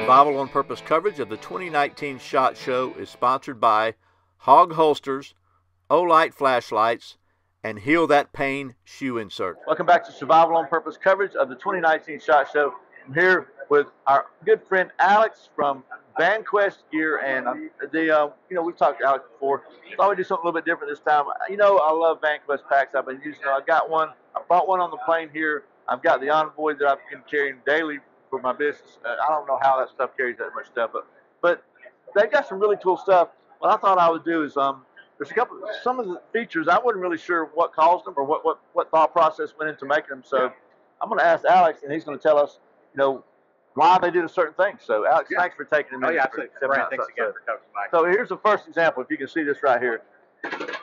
Survival on Purpose coverage of the 2019 SHOT Show is sponsored by Hog Holsters, Olight Flashlights, and Heal That Pain Shoe Insert. Welcome back to Survival on Purpose coverage of the 2019 SHOT Show. I'm here with our good friend Alex from Vanquest Gear, and we've talked to Alex before. Thought we'd do something a little bit different this time. I love Vanquest packs. I've been using them. I got one. I bought one on the plane here. I've got the Envoy that I've been carrying daily for my business. I don't know how that stuff carries that much stuff, but they've got some really cool stuff. What I thought I would do is there's some of the features I wasn't really sure what caused them or what thought process went into making them. So I'm going to ask Alex, and he's going to tell us, why they did a certain thing. So Alex, thanks for taking a minute. Oh yeah, absolutely. Brian, thanks again for coming by. So here's the first example. If you can see this right here.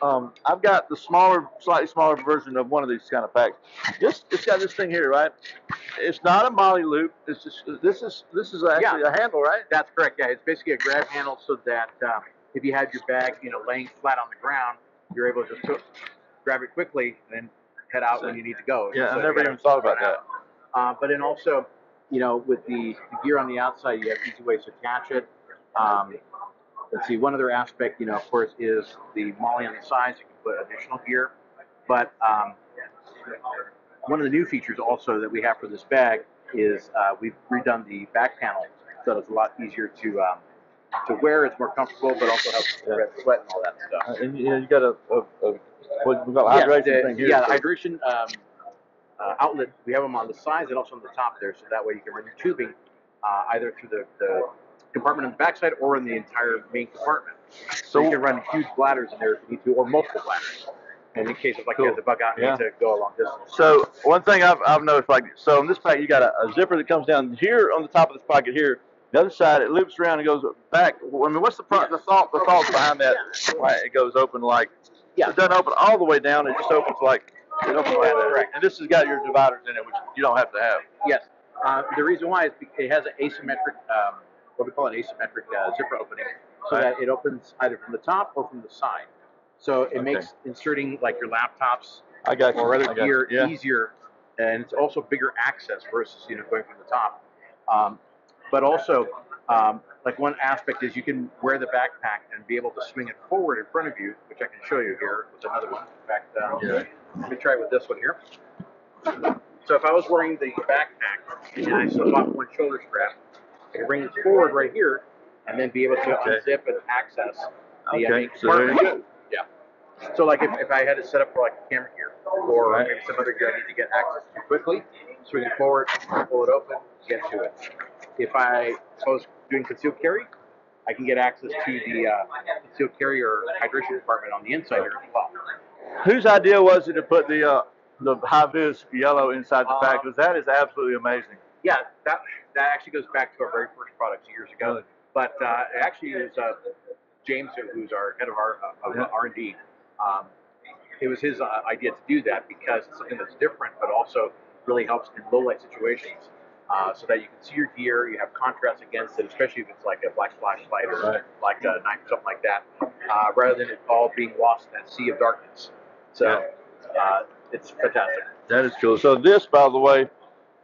I've got the slightly smaller version of one of these kind of packs. It's got this thing here, right? It's not a molly loop. It's just this is actually a handle, right? That's correct. Yeah, it's basically a grab handle so that if you had your bag, laying flat on the ground, you're able to just grab it quickly and then head out when you need to go. Yeah, so I never even thought about that. But then also, with the gear on the outside, you have easy ways to attach it. Let's see, one other aspect, of course, is the molly on the sides. You can put additional gear. But one of the new features also that we have for this bag is we've redone the back panel so it's a lot easier to wear. It's more comfortable, but also helps prevent sweat and all that stuff. And you got hydration thing here. Yeah, the hydration outlet, we have them on the sides and also on the top there, so that way you can run your tubing either through the compartment on the backside or in the entire main compartment. So you can run huge bladders in there if you need to, or multiple bladders. And in case of you have to bug out and need to go a long distance. So one thing I've noticed, in this pack you got a zipper that comes down here on the top of this pocket here. The other side it loops around and goes back. I mean, what's the thought behind that? Why it goes open it doesn't open all the way down. It just opens it opens like that. Right. And this has got your dividers in it, which you don't have to have. Yes. The reason why is because it has an asymmetric. What we call an asymmetric zipper opening, so that it opens either from the top or from the side. So it makes inserting your laptops or other gear easier, and it's also bigger access versus going from the top. But also, one aspect is you can wear the backpack and be able to swing it forward in front of you, which I can show you here with another one. In fact, let me try it with this one here. So if I was wearing the backpack and I slip off one shoulder strap, I can bring this forward right here, and then be able to unzip and access the main compartment. Yeah. So if I had it set up for a camera gear or maybe some other gear I need to get access to quickly, swing it forward, pull it open, get to it. If I was doing concealed carry, I can get access to the concealed carry or hydration compartment on the inside here as well. Whose idea was it to put the high-vis yellow inside the pack? Because that is absolutely amazing. Yeah, that actually goes back to our very first product years ago. Really? But it actually is James, who's our head of R&D. It was his idea to do that because it's something that's different, but also really helps in low-light situations, so that you can see your gear, you have contrast against it, especially if it's like a black flashlight or a knife or something like that, rather than it all being lost in that sea of darkness. So it's fantastic. That is cool. So this, by the way,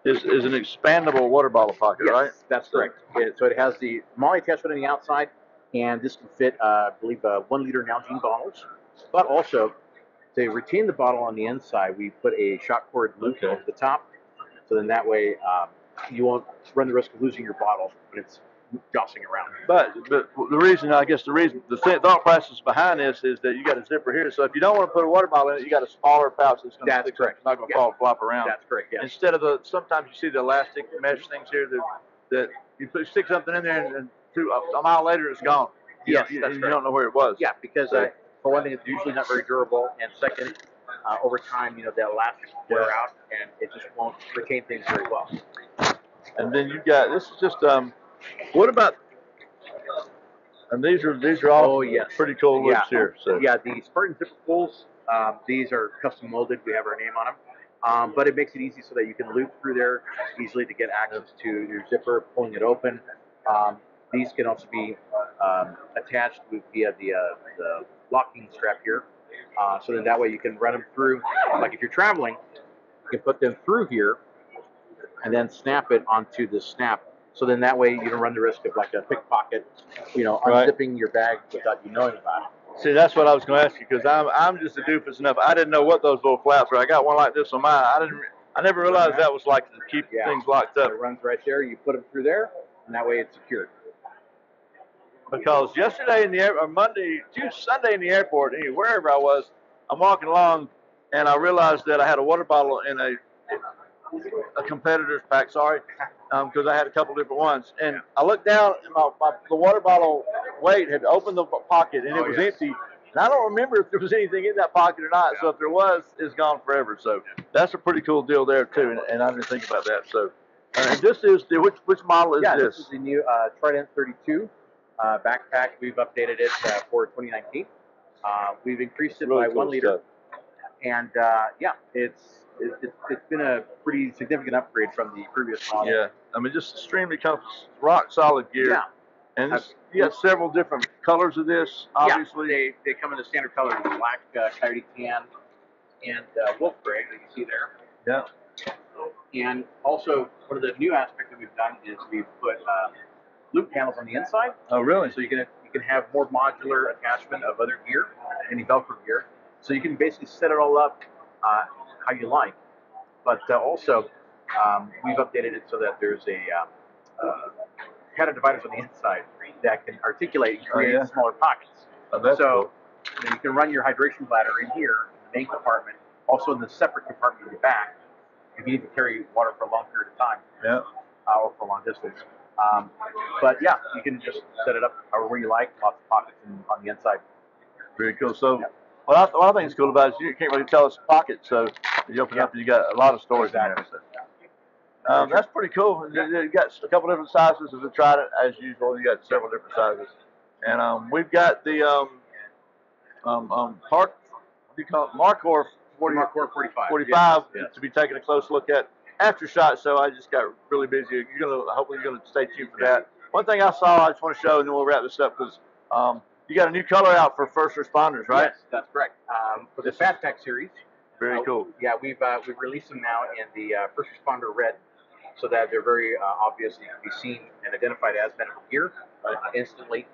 is an expandable water bottle pocket, right? That's correct. So it has the molly attachment on the outside, and this can fit, I believe, 1 liter Nalgene bottles. But also, to retain the bottle on the inside, we put a shock cord loop over the top. So then that way, you won't run the risk of losing your bottle when it's jostling around. But the thought process behind this is that you got a zipper here. So if you don't want to put a water bottle in it, you got a smaller pouch that's going to stick. It's not going to flop around. That's correct. Yes. Instead of sometimes you see the elastic mesh things here that you stick something in there and a mile later it's gone. You don't know where it was. Yeah, because for one thing, it's usually not very durable, and second, over time, the elastic will wear out, and it just won't retain things very well. And then you got this is just what about? And these are all pretty cool loops here. So the Spartan zipper pulls. These are custom molded. We have our name on them, but it makes it easy so that you can loop through there easily to get access to your zipper, pulling it open. These can also be attached via the locking strap here, so then that way you can run them through. Like if you're traveling, you can put them through here and then snap it onto the snap So then that way you don't run the risk of like a pickpocket, unzipping your bag without you knowing about it. See, that's what I was going to ask you, because I'm just a doofus enough. I didn't know what those little flaps were. I got one like this on mine. I never realized that was like to keep things locked up. It runs right there. You put them through there, and that way it's secured. Because yesterday Sunday in the airport, wherever I was, I'm walking along, and I realized that I had a water bottle in a competitor's pack. Sorry, because I had a couple different ones, and I looked down, and the water bottle weight had opened the pocket, and it was empty. And I don't remember if there was anything in that pocket or not. So if there was, it's gone forever. So that's a pretty cool deal there too, and I didn't think about that. So this is which model is this? This is the new Trident 32 backpack. We've updated it for 2019. We've increased it by 1 liter, and it's been a pretty significant upgrade from the previous model. Yeah, I mean, just extremely comfortable, rock solid gear. Yeah. And you got several different colors of this, obviously. Yeah, they come in the standard colors: black, coyote tan, and wolf gray that you see there. Yeah. And also, one of the new aspects that we've done is we've put loop panels on the inside. Oh, really? So you can have more modular attachment of other gear, any Velcro gear. So you can basically set it all up how you like. But also, we've updated it so that there's a header dividers on the inside that can articulate and create smaller pockets. Oh, that's cool. You can run your hydration bladder in here, in the main compartment, also in the separate compartment in the back, if you need to carry water for a long period of time. Yeah. Or for a long distance. But yeah, you can just set it up however you like, lots of pockets on the inside. Very cool. So, what I think is cool about it is you can't really tell it's a pocket, so you open it up and you got a lot of storage in there. So. That's pretty cool. You got a couple different sizes. As I tried it, as usual, you got several different sizes. And we've got the Marcor 45 to be taking a close look at after shot. So I just got really busy. Hopefully you're gonna stay tuned for that. One thing I saw, I just want to show, and then we'll wrap this up, because you got a new color out for first responders, right? Yes, that's correct. For the Fat Pack series. Very cool. Yeah, we've released them now in the first responder red, so that they're very obvious and can be seen and identified as medical gear instantly.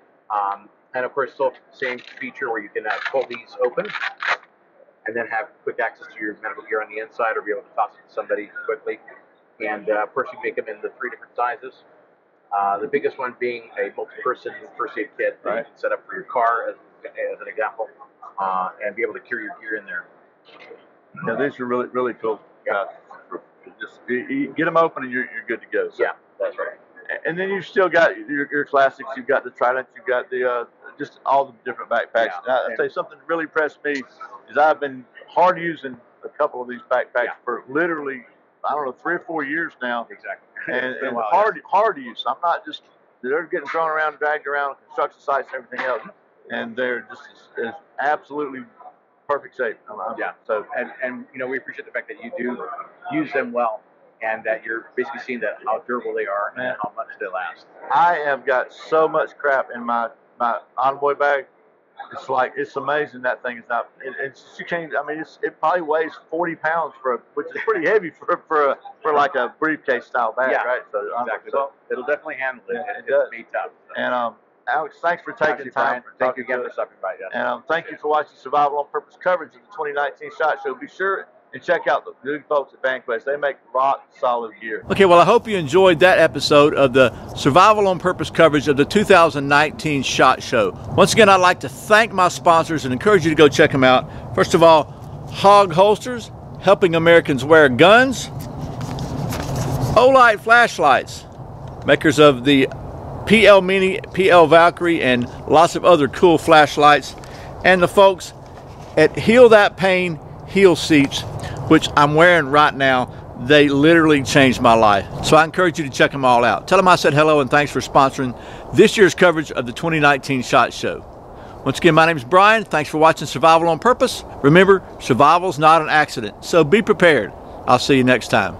And of course, still the same feature where you can pull these open and then have quick access to your medical gear on the inside, or be able to toss it to somebody quickly. And of course, you make them in the 3 different sizes. The biggest one being a multi-person first aid kit that you can set up for your car, as an example, and be able to carry your gear in there. Yeah, these are really, really cool. Yeah. Just you get them open and you're good to go. So. Yeah, that's right. And then you've still got your classics. You've got the Trident. You've got the just all the different backpacks. Yeah. I'll tell you something that really impressed me is I've been hard using a couple of these backpacks for literally, I don't know, 3 or 4 years now. Exactly. And hard to use. I'm not just, they're getting thrown around, dragged around construction sites and everything else, and they're just as absolutely perfect shape. So and we appreciate the fact that you do use them well, and that you're basically seeing that how durable they are and how much they last. I have got so much crap in my envoy bag. It's amazing that thing is not. You can't. I mean, it probably weighs 40 pounds which is pretty heavy for like a briefcase style bag, right? So exactly. So it'll definitely handle it. It's made tough. So. And Alex, thanks for taking time. Thank you again for stopping by. And thank you for watching Survival on Purpose coverage of the 2019 SHOT Show. Be sure and check out the good folks at Vanquest. They make rock solid gear. Okay, well, I hope you enjoyed that episode of the Survival on Purpose coverage of the 2019 SHOT Show. Once again, I'd like to thank my sponsors and encourage you to go check them out. First of all, Hog Holsters, helping Americans wear guns. Olight Flashlights, makers of the PL Mini, PL Valkyrie, and lots of other cool flashlights. And the folks at Heal That Pain Heal Seats, which I'm wearing right now. They literally changed my life. So I encourage you to check them all out. Tell them I said hello and thanks for sponsoring this year's coverage of the 2019 SHOT Show. Once again, my name is Brian. Thanks for watching Survival on Purpose. Remember, survival's not an accident, so be prepared. I'll see you next time.